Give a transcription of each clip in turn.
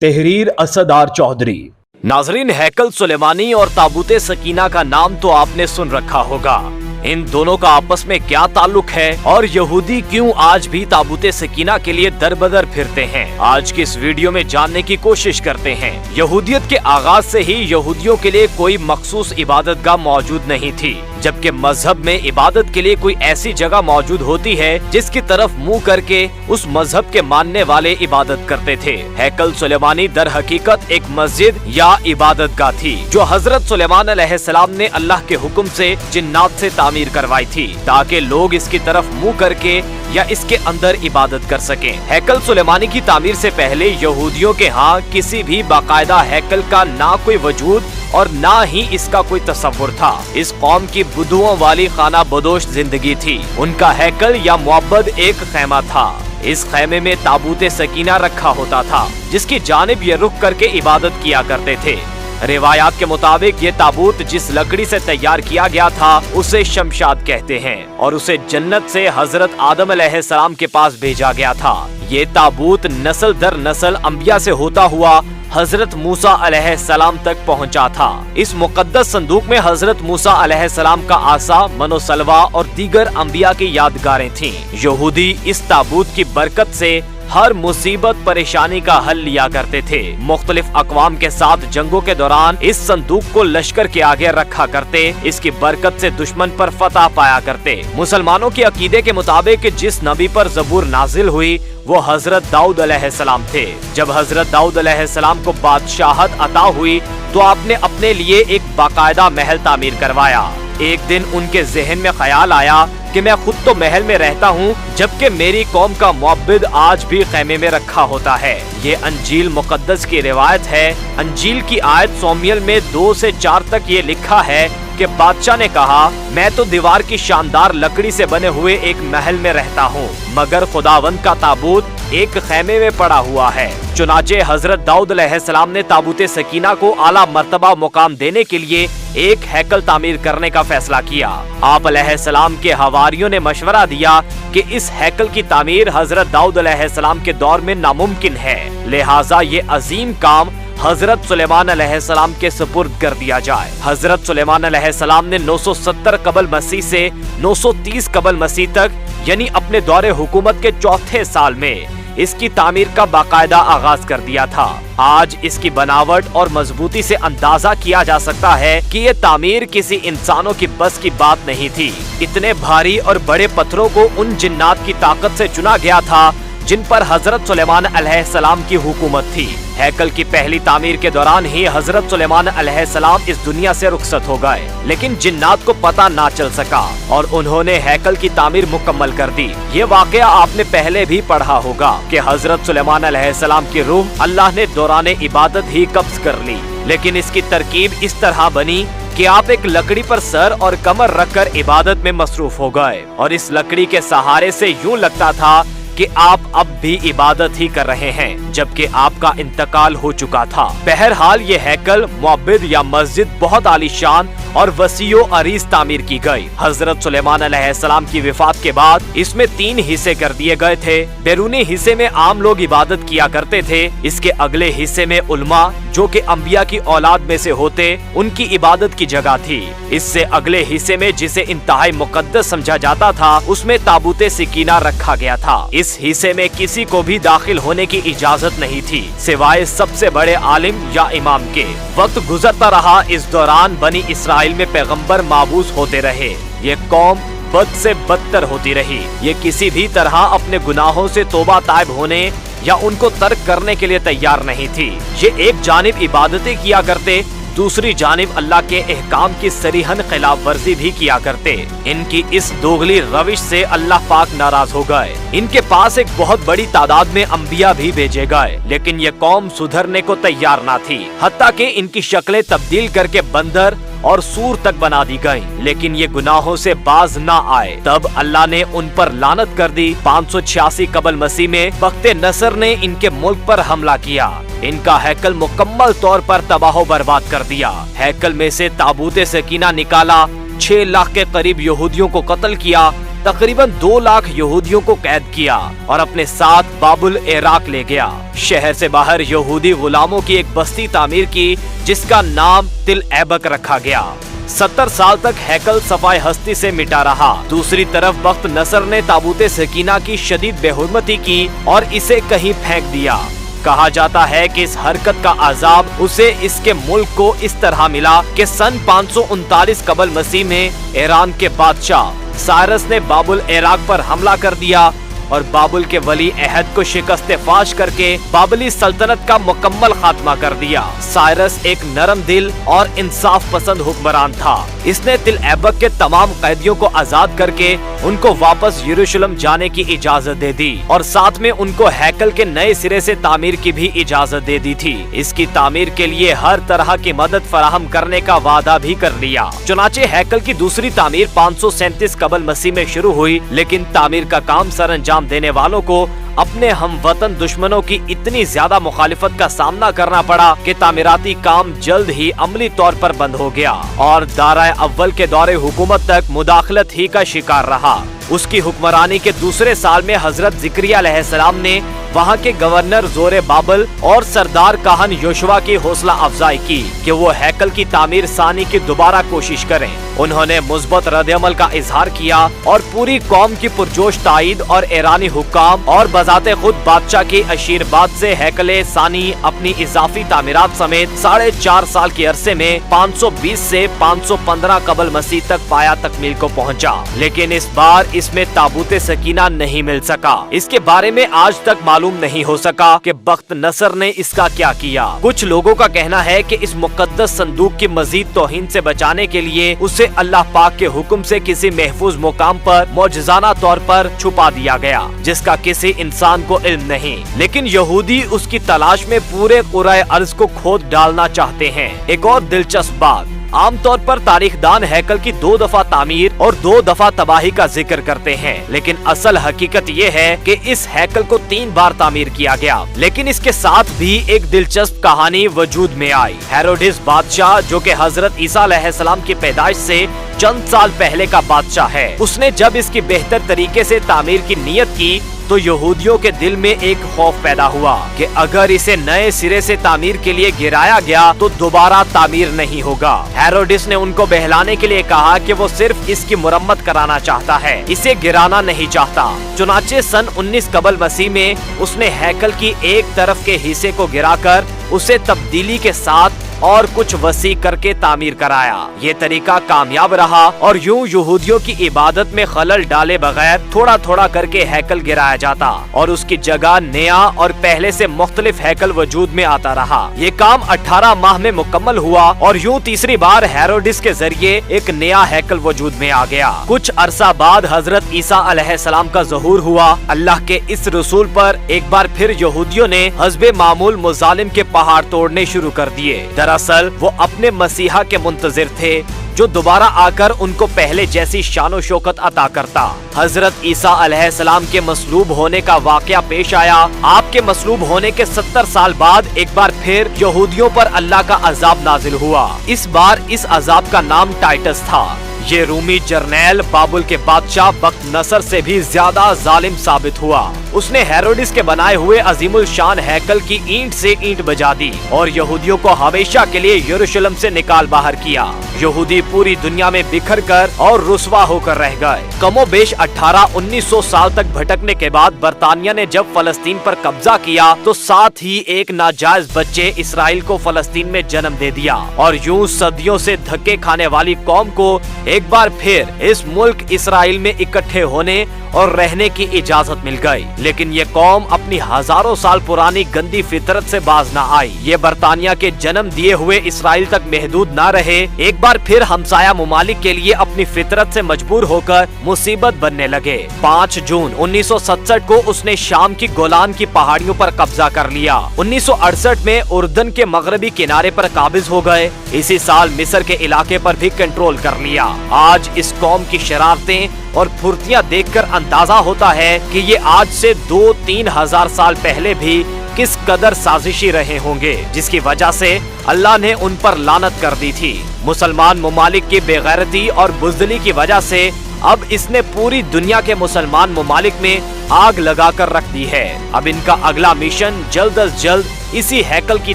तहरीर असदार चौधरी। नाजरीन, हैकल सुलेमानी और ताबूत सकीना का नाम तो आपने सुन रखा होगा। इन दोनों का आपस में क्या ताल्लुक है और यहूदी क्यों आज भी ताबूत सकीना के लिए दर बदर फिरते हैं, आज की इस वीडियो में जानने की कोशिश करते हैं। यहूदियत के आगाज से ही यहूदियों के लिए कोई मखसूस इबादतगाह मौजूद नहीं थी, जबकि मजहब में इबादत के लिए कोई ऐसी जगह मौजूद होती है जिसकी तरफ मुंह करके उस मजहब के मानने वाले इबादत करते थे। हैकल सुलेमानी दर हकीकत एक मस्जिद या इबादतगाह थी जो हजरत सुलेमान अलैहिस्सलाम ने अल्लाह के हुक्म से जिन्नात से तामीर करवाई थी, ताकि लोग इसकी तरफ मुंह करके या इसके अंदर इबादत कर सकें। हैकल सुलेमानी की तामीर से पहले यहूदियों के यहाँ किसी भी बाकायदा हैकल का ना कोई वजूद और ना ही इसका कोई तस्वुर था। इस कौम की बुद्धुओं वाली खाना बदोश जिंदगी थी। उनका हैकल या मुअब्बद एक खैमा था। इस खैमे में ताबूत सकीना रखा होता था, जिसकी जानिब ये रुख करके इबादत किया करते थे। रिवायात के मुताबिक ये ताबूत जिस लकड़ी से तैयार किया गया था उसे शमशाद कहते हैं और उसे जन्नत से हजरत आदम अलैहिस्सलाम के पास भेजा गया था। ये ताबूत नस्ल दर नस्ल अंबिया से होता हुआ हजरत मूसा अलैहिस्सलाम तक पहुंचा था। इस मुकद्दस संदूक में हजरत मूसा अलैहिस्सलाम का आसा, मनोसलवा और दीगर अंबिया की यादगारें थीं। यहूदी इस ताबूत की बरकत से हर मुसीबत परेशानी का हल लिया करते थे। मुख्तलिफ अक़वाम के साथ जंगों के दौरान इस संदूक को लश्कर के आगे रखा करते, इसकी बरकत से दुश्मन पर फतह पाया करते। मुसलमानों के अकीदे के मुताबिक जिस नबी पर ज़बूर नाजिल हुई वो हजरत दाऊद अलैहिस्सलाम थे। जब हजरत दाऊद अलैहिस्सलाम को बादशाहत अता हुई तो आपने अपने लिए एक बाकायदा महल तामीर करवाया। एक दिन उनके ज़हन में ख्याल आया कि मैं खुद तो महल में रहता हूँ, जबकि मेरी कौम का मुअब्बिद आज भी खैमे में रखा होता है। ये अंजील मुकद्दस की रिवायत है। अंजील की आयत सोमियल में 2 से 4 तक ये लिखा है कि बादशाह ने कहा, मैं तो दीवार की शानदार लकड़ी से बने हुए एक महल में रहता हूँ, मगर खुदावंद का ताबूत एक खैमे में पड़ा हुआ है। चुनाचे हजरत दाऊद अलैहिस्सलाम ने ताबूत सकीना को आला मर्तबा मुकाम देने के लिए एक हैकल तामीर करने का फैसला किया। आप अलैहिस्सलाम के हवारियों ने मशवरा दिया कि इस हैकल की तामीर हजरत दाऊद अलैहिस्सलाम के दौर में नामुमकिन है, लिहाजा ये अजीम काम हजरत सुलेमान अलैहिस्सलाम के सुपुर्द कर दिया जाए। हजरत सुलेमान अलैहिस्सलाम ने 970 कबल मसीह से 930 कबल मसीह तक, यानी अपने दौरे हुकूमत के 4थे साल में इसकी तामीर का बाकायदा आगाज कर दिया था। आज इसकी बनावट और मजबूती से अंदाजा किया जा सकता है कि ये तामीर किसी इंसानों की बस की बात नहीं थी। इतने भारी और बड़े पत्थरों को उन जिन्नात की ताकत से चुना गया था जिन पर हजरत सुलेमान अलैहिस्सलाम की हुकूमत थी। हैकल की पहली तामीर के दौरान ही हजरत सुलेमान अलैहिस्सलाम इस दुनिया से रुखसत हो गए, लेकिन जिन्नात को पता ना चल सका और उन्होंने हैकल की तामीर मुकम्मल कर दी। ये वाकया आपने पहले भी पढ़ा होगा कि हजरत सुलेमान अलैहिस्सलाम की रूह अल्लाह ने दौरान इबादत ही कब्ज कर ली, लेकिन इसकी तरकीब इस तरह बनी कि आप एक लकड़ी पर सर और कमर रखकर इबादत में मसरूफ हो गए और इस लकड़ी के सहारे से यूं लगता था कि आप अब भी इबादत ही कर रहे हैं, जबकि आपका इंतकाल हो चुका था। बहरहाल ये हैकल, मुअब्बिद या मस्जिद बहुत आलीशान और वसीओ अरीज तामीर की गई। हजरत सुलेमान अलैहिस्सलाम की वफात के बाद इसमें 3 हिस्से कर दिए गए थे। बैरूनी हिस्से में आम लोग इबादत किया करते थे। इसके अगले हिस्से में उलमा, जो कि अंबिया की औलाद में से होते, उनकी इबादत की जगह थी। इससे अगले हिस्से में, जिसे इंतहाई मुकद्दस समझा जाता था, उसमें ताबूत सकीना रखा गया था। इस हिस्से में किसी को भी दाखिल होने की इजाजत नहीं थी, सिवाय सबसे बड़े आलिम या इमाम के। वक्त गुजरता रहा, इस दौरान बनी इसराइल में पैगंबर माबूस होते रहे। ये कौम बद से बदतर होती रही। ये किसी भी तरह अपने गुनाहों से तौबा ताइब होने या उनको तर्क करने के लिए तैयार नहीं थी। ये एक जानिब इबादतें किया करते, दूसरी जानिब अल्लाह के एहकाम की सरीहन खिलाफ वर्जी भी किया करते। इनकी इस दोगली रविश से अल्लाह पाक नाराज हो गए। इनके पास एक बहुत बड़ी तादाद में अंबिया भी भेजे गए, लेकिन ये कौम सुधरने को तैयार ना थी। हत्ता कि इनकी शक्लें तब्दील करके बंदर और सूर तक बना दी गयी, लेकिन ये गुनाहों से बाज ना आए। तब अल्लाह ने उन पर लानत कर दी। 586 कबल मसीह में बख्ते नसर ने इनके मुल्क पर हमला किया। इनका हैकल मुकम्मल तौर पर तबाह बर्बाद कर दिया। हैकल में से ताबूत सकीना निकाला, 6 लाख के करीब यहूदियों को कत्ल किया तकरीबन 2 लाख यहूदियों को कैद किया और अपने साथ बाबुल इराक ले गया। शहर से बाहर यहूदी गुलामों की एक बस्ती तामीर की जिसका नाम तिल ऐबक रखा गया। 70 साल तक हैकल सफाई हस्ती से मिटा रहा। दूसरी तरफ बख्त नसर ने ताबूते सकीना की शदीद बेहुरमती की और इसे कहीं फेंक दिया। कहा जाता है कि इस हरकत का अजाब उसे इसके मुल्क को इस तरह मिला कि सन 539 कबल मसीह में ईरान के बादशाह साइरस ने बाबुल इराक पर हमला कर दिया और बाबुल के वली अहद को शिकस्त फाश करके बाबली सल्तनत का मुकम्मल खात्मा कर दिया। साइरस एक नरम दिल और इंसाफ पसंद हुक्मरान था। इसने तिल ऐबक के तमाम कैदियों को आजाद करके उनको वापस यरूशलेम जाने की इजाजत दे दी और साथ में उनको हैकल के नए सिरे से तामीर की भी इजाजत दे दी थी। इसकी तामीर के लिए हर तरह की मदद फराहम करने का वादा भी कर लिया। चुनाचे हैकल की दूसरी तामीर 537 कबल मसीह में शुरू हुई, लेकिन तामीर का काम सरअंजाम देने वालों को अपने हम वतन दुश्मनों की इतनी ज्यादा मुखालिफत का सामना करना पड़ा कि तामीराती काम जल्द ही अमली तौर पर बंद हो गया और दाराए अव्वल के दौरे हुकूमत तक मुदाखलत ही का शिकार रहा। उसकी हुक्मरानी के दूसरे साल में हजरत ज़िक्रिया अलैहिस्सलाम ने वहाँ के गवर्नर जोरे बाबल और सरदार काहन योशुआ की हौसला अफजाई की कि वो हैकल की तामीर सानी की दोबारा कोशिश करें। उन्होंने मुस्बत रद्द-ए-अमल का इजहार किया और पूरी कौम की पुरजोश ताईद और ईरानी हुक्काम और बजाते खुद बादशाह की आशीर्वाद से हैकले सानी अपनी इजाफी तामीरात समेत 4.5 साल के अरसे में 520 से 515 कबल मसीह तक पाया तकमील को पहुँचा। लेकिन इस बार इसमें ताबूते सकीना नहीं मिल सका। इसके बारे में आज तक मालूम नहीं हो सका कि बख्त नसर ने इसका क्या किया। कुछ लोगों का कहना है कि इस मुकद्दस संदूक की मजीद तौहीन से बचाने के लिए उसे अल्लाह पाक के हुक्म से किसी महफूज मुकाम पर मौजज़ाना तौर पर छुपा दिया गया, जिसका किसी इंसान को इल्म नहीं। लेकिन यहूदी उसकी तलाश में पूरे कुराए अर्ज को खोद डालना चाहते हैं। एक और दिलचस्प बात, आमतौर पर तारीखदान हैकल की 2 दफा तामीर और 2 दफा तबाही का जिक्र करते हैं, लेकिन असल हकीकत ये है कि इस हैकल को 3 बार तामीर किया गया। लेकिन इसके साथ भी एक दिलचस्प कहानी वजूद में आई। हेरोडिस बादशाह, जो कि हजरत ईसा अलैहिस्सलाम की पैदाइश से चंद साल पहले का बादशाह है, उसने जब इसकी बेहतर तरीके से तामीर की नियत की तो यहूदियों के दिल में एक खौफ पैदा हुआ कि अगर इसे नए सिरे से तामीर के लिए गिराया गया तो दोबारा तामीर नहीं होगा। हेरोडिस ने उनको बहलाने के लिए कहा कि वो सिर्फ इसकी मुरम्मत कराना चाहता है, इसे गिराना नहीं चाहता। चुनाचे सन 19 कबल मसीह में उसने हैकल की एक तरफ के हिस्से को गिराकर उसे तब्दीली के साथ और कुछ वसी करके तामीर कराया। ये तरीका कामयाब रहा और यूं यहूदियों की इबादत में खलल डाले बगैर थोड़ा थोड़ा करके हैकल गिराया जाता और उसकी जगह नया और पहले से मुख्तलिफ हैकल वजूद में आता रहा। ये काम 18 माह में मुकम्मल हुआ और यूं तीसरी बार हेरोडिस के जरिए एक नया हैकल वजूद में आ गया। कुछ अरसा बाद हजरत ईसा अलैहिस्सलाम का ज़हूर हुआ। अल्लाह के इस रसूल पर एक बार फिर यहूदियों ने हस्बे मामूल मुजालिम के पहाड़ तोड़ने शुरू कर दिए। दरअसल वो अपने मसीहा के मुंतजिर थे जो दोबारा आकर उनको पहले जैसी शानो शौकत अता करता। हजरत ईसा अलैहिस्सलाम के मसलूब होने का वाकया पेश आया। आपके मसलूब होने के 70 साल बाद एक बार फिर यहूदियों पर अल्लाह का अजाब नाजिल हुआ। इस बार इस अजाब का नाम टाइटस था। ये रूमी जर्नैल बाबुल के बादशाह बख्त नसर से भी ज्यादा जालिम साबित हुआ। उसने हेरोडिस के बनाए हुए अजीमुल शान हैकल की ईंट से ईंट बजा दी और यहूदियों को हमेशा के लिए यरूशलेम से निकाल बाहर किया। यहूदी पूरी दुनिया में बिखर कर और रुसवा होकर रह गए। कमोबेश 1800-1900 साल तक भटकने के बाद बरतानिया ने जब फलस्तीन पर कब्जा किया तो साथ ही एक नाजायज बच्चे इसराइल को फलस्तीन में जन्म दे दिया और यूं सदियों से धक्के खाने वाली कौम को एक बार फिर इस मुल्क इसराइल में इकट्ठे होने और रहने की इजाजत मिल गई। लेकिन ये कौम अपनी हजारों साल पुरानी गंदी फितरत से बाज न आई। ये बरतानिया के जन्म दिए हुए इसराइल तक महदूद न रहे, एक बार फिर हमसाया मुमालिक के लिए अपनी फितरत से मजबूर होकर मुसीबत बनने लगे। 5 जून 1967 को उसने शाम की गोलान की पहाड़ियों पर कब्जा कर लिया। 1968 में उर्दन के मगरबी किनारे पर काबिज हो गए। इसी साल मिस्र के इलाके पर भी कंट्रोल कर लिया। आज इस कौम की शरारतें और फुर्तियां देखकर अंदाजा होता है कि ये आज से 2-3 हजार साल पहले भी किस कदर साजिशी रहे होंगे, जिसकी वजह से अल्लाह ने उन पर लानत कर दी थी। मुसलमान मुमालिक की बेगैरती और बुज़दिली की वजह से अब इसने पूरी दुनिया के मुसलमान ममालिक में आग लगाकर रख दी है। अब इनका अगला मिशन जल्द अज जल्द इसी हैकल की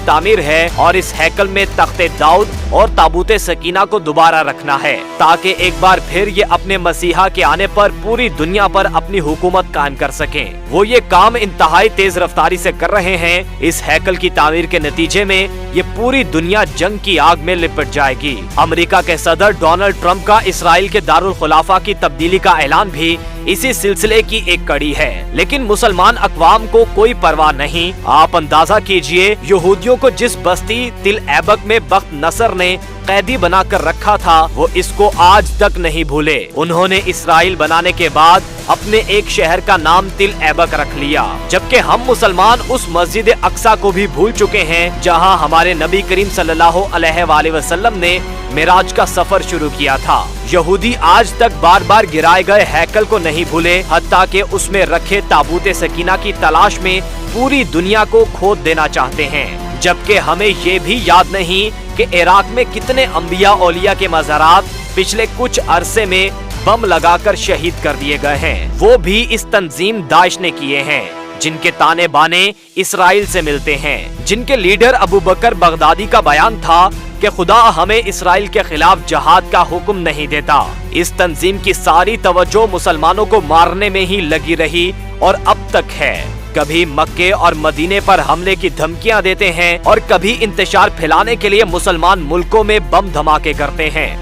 तामीर है और इस हैकल में तख्ते दाऊद और ताबूते सकीना को दोबारा रखना है, ताकि एक बार फिर ये अपने मसीहा के आने पर पूरी दुनिया पर अपनी हुकूमत कायम कर सकें। वो ये काम इंतहाई तेज रफ्तारी से कर रहे हैं। इस हैकल की तामीर के नतीजे में ये पूरी दुनिया जंग की आग में लिपट जाएगी। अमेरिका के सदर डोनाल्ड ट्रंप का इसराइल के दारुल खुलाफा की तब्दीली का ऐलान भी इसी सिलसिले की एक कड़ी है, लेकिन मुसलमान अक़वाम को कोई परवाह नहीं। आप अंदाजा कीजिए, यहूदियों को जिस बस्ती तिल ऐबक में बख्त नसर ने कैदी बनाकर रखा था, वो इसको आज तक नहीं भूले। उन्होंने इसराइल बनाने के बाद अपने एक शहर का नाम तिल ऐबक रख लिया, जबकि हम मुसलमान उस मस्जिद अक्सा को भी भूल चुके हैं जहां हमारे नबी करीम सल्लल्लाहु अलैहि वसल्लम ने मिराज का सफर शुरू किया था। यहूदी आज तक बार बार गिराए गए हैकल को नहीं भूले, हत्ता कि उसमें रखे ताबूते सकीना की तलाश में पूरी दुनिया को खोद देना चाहते हैं। जबकि हमें ये भी याद नहीं कि इराक में कितने अंबिया औलिया के मज़ारात पिछले कुछ अरसे में बम लगाकर शहीद कर दिए गए हैं। वो भी इस तंजीम दाइश ने किए हैं, जिनके ताने बाने इसराइल से मिलते हैं, जिनके लीडर अबू बकर बगदादी का बयान था कि खुदा हमें इसराइल के खिलाफ जहाद का हुक्म नहीं देता। इस तंजीम की सारी तवज्जो मुसलमानों को मारने में ही लगी रही और अब तक है। कभी मक्के और मदीने पर हमले की धमकियां देते हैं और कभी इंतशार फैलाने के लिए मुसलमान मुल्कों में बम धमाके करते हैं।